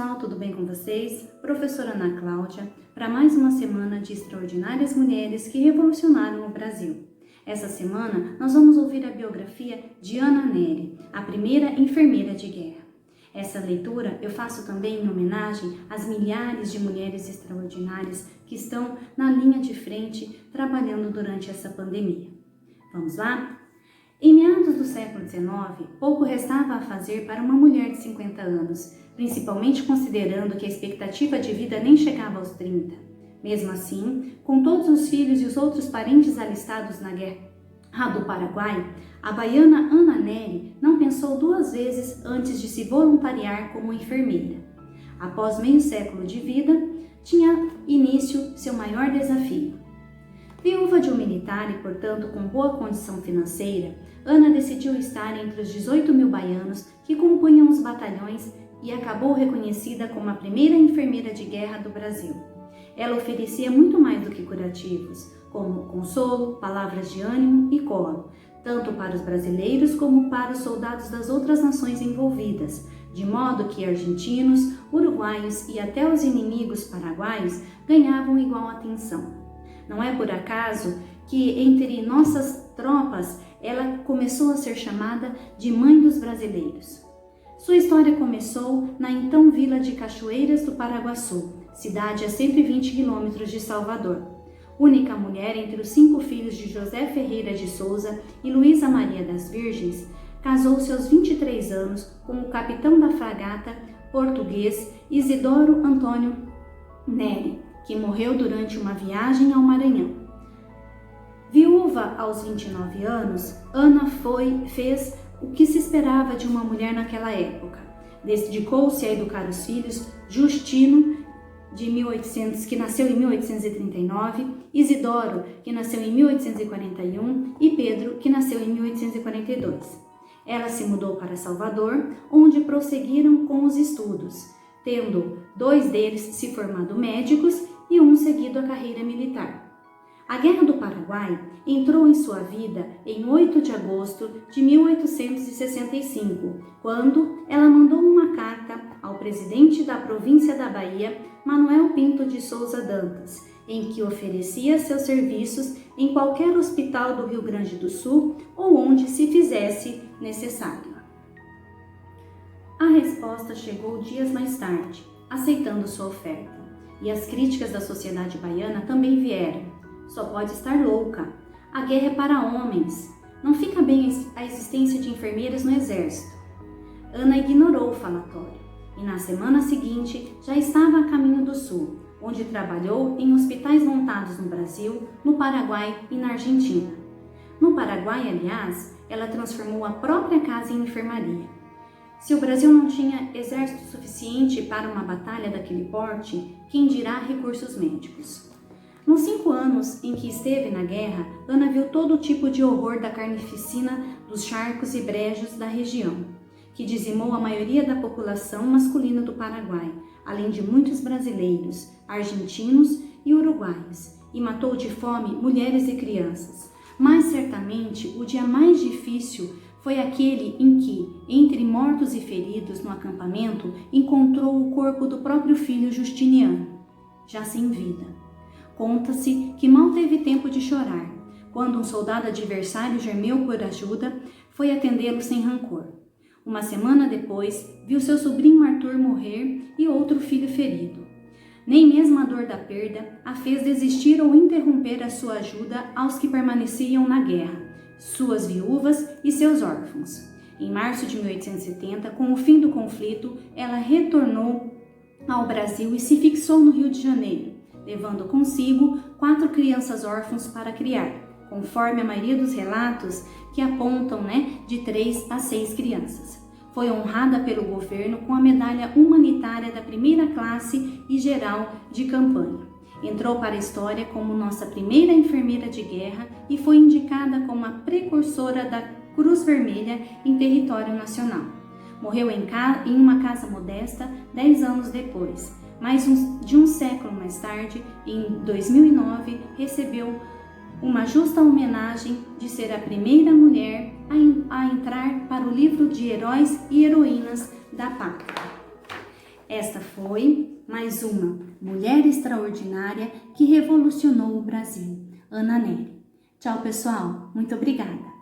pessoal, tudo bem com vocês? Professora Ana Cláudia, para mais uma semana de extraordinárias mulheres que revolucionaram o Brasil. Essa semana nós vamos ouvir a biografia de Ana Nery, a primeira enfermeira de guerra. Essa leitura eu faço também em homenagem às milhares de mulheres extraordinárias que estão na linha de frente trabalhando durante essa pandemia. Vamos lá? Em meados do século XIX, pouco restava a fazer para uma mulher de 50 anos, principalmente considerando que a expectativa de vida nem chegava aos 30. Mesmo assim, com todos os filhos e os outros parentes alistados na Guerra do Paraguai, a baiana Ana Nery não pensou duas vezes antes de se voluntariar como enfermeira. Após meio século de vida, tinha início seu maior desafio. Viúva de um militar e, portanto, com boa condição financeira, Ana decidiu estar entre os 18 mil baianos que compunham os batalhões e acabou reconhecida como a primeira enfermeira de guerra do Brasil. Ela oferecia muito mais do que curativos, como consolo, palavras de ânimo e colo, tanto para os brasileiros como para os soldados das outras nações envolvidas, de modo que argentinos, uruguaios e até os inimigos paraguaios ganhavam igual atenção. Não é por acaso que entre nossas tropas ela começou a ser chamada de Mãe dos Brasileiros. Sua história começou na então vila de Cachoeiras do Paraguaçu, cidade a 120 quilômetros de Salvador. Única mulher entre os 5 filhos de José Ferreira de Souza e Luísa Maria das Virgens, casou-se aos 23 anos com o capitão da fragata português Isidoro Antônio Nery, que morreu durante uma viagem ao Maranhão. Viúva aos 29 anos, Ana fez o que se esperava de uma mulher naquela época. Dedicou-se a educar os filhos Justino, que nasceu em 1839, Isidoro, que nasceu em 1841, e Pedro, que nasceu em 1842. Ela se mudou para Salvador, onde prosseguiram com os estudos, tendo 2 deles se formado médicos e um seguido a carreira militar. A Guerra do Paraguai entrou em sua vida em 8 de agosto de 1865, quando ela mandou uma carta ao presidente da província da Bahia, Manuel Pinto de Souza Dantas, em que oferecia seus serviços em qualquer hospital do Rio Grande do Sul ou onde se fizesse necessário. A resposta chegou dias mais tarde, aceitando sua oferta, e as críticas da sociedade baiana também vieram. Só pode estar louca. A guerra é para homens. Não fica bem a existência de enfermeiras no exército. Ana ignorou o falatório e na semana seguinte já estava a caminho do sul, onde trabalhou em hospitais montados no Brasil, no Paraguai e na Argentina. No Paraguai, aliás, ela transformou a própria casa em enfermaria. Se o Brasil não tinha exército suficiente para uma batalha daquele porte, quem dirá recursos médicos? Nos 5 anos em que esteve na guerra, Ana viu todo tipo de horror da carnificina dos charcos e brejos da região, que dizimou a maioria da população masculina do Paraguai, além de muitos brasileiros, argentinos e uruguaios, e matou de fome mulheres e crianças. Mas certamente o dia mais difícil foi aquele em que, entre mortos e feridos no acampamento, encontrou o corpo do próprio filho Justiniano, já sem vida. Conta-se que mal teve tempo de chorar, quando um soldado adversário gemeu por ajuda, foi atendê-lo sem rancor. Uma semana depois, viu seu sobrinho Arthur morrer e outro filho ferido. Nem mesmo a dor da perda a fez desistir ou interromper a sua ajuda aos que permaneciam na guerra, suas viúvas e seus órfãos. Em março de 1870, com o fim do conflito, ela retornou ao Brasil e se fixou no Rio de Janeiro, levando consigo 4 crianças órfãos para criar, conforme a maioria dos relatos que apontam de 3 a 6 crianças. Foi honrada pelo governo com a medalha humanitária da primeira classe e geral de campanha. Entrou para a história como nossa primeira enfermeira de guerra e foi indicada como a precursora da Cruz Vermelha em território nacional. Morreu em uma casa modesta 10 anos depois. Mais de um século mais tarde, em 2009, recebeu uma justa homenagem de ser a primeira mulher a entrar para o livro de heróis e heroínas da pátria. Esta foi mais uma mulher extraordinária que revolucionou o Brasil, Ana Nery. Tchau, pessoal. Muito obrigada.